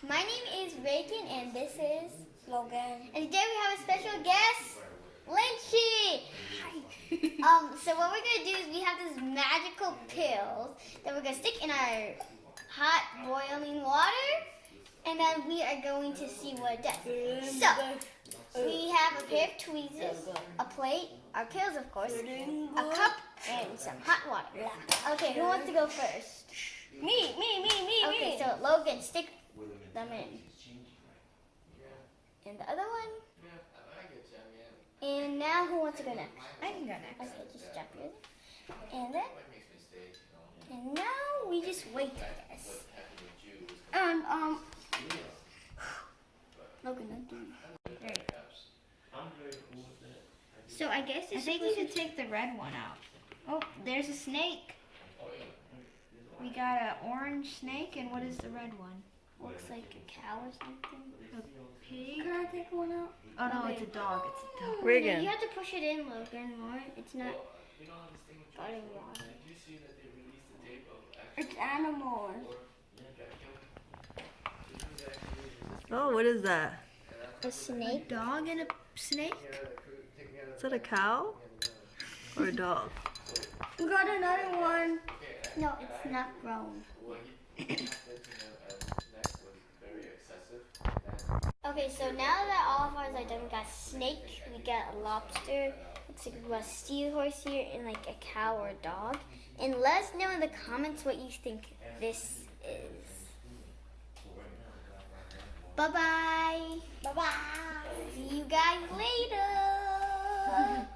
My name is Reagan and this is Logan. and today we have a special guest, Lynchy. So what we're gonna do is we have these magical pills that we're gonna stick in our hot boiling water, and then we are going to see what it does. So we have a pair of tweezers, a plate, our pills of course, a cup, and some hot water. Okay, who wants to go first? Me. Okay, so Logan, stick them in. And the other one. And now who wants to go next? I can go next. Okay, just drop yours. And then. And now we just wait, I guess. And Logan, don't do it. There you go. So I guess I think we should take the red one out. Oh, there's a snake. We got an orange snake, and what is the red one? Looks like a cow or something. A pig? Can I take one out? Oh no, it's a dog. It's a dog. Reagan. You have to push it in, Logan, more. It's not starting water. It's animals. Oh, what is that? A snake. Dog and a snake? Is that a cow or a dog? We got another one. No, it's not grown. Okay, so now that all of ours are done, we got a snake, we got a lobster, looks like we got a seahorse here, and like a cow or a dog. And let us know in the comments what you think this is. Bye-bye. Bye-bye. See you guys later.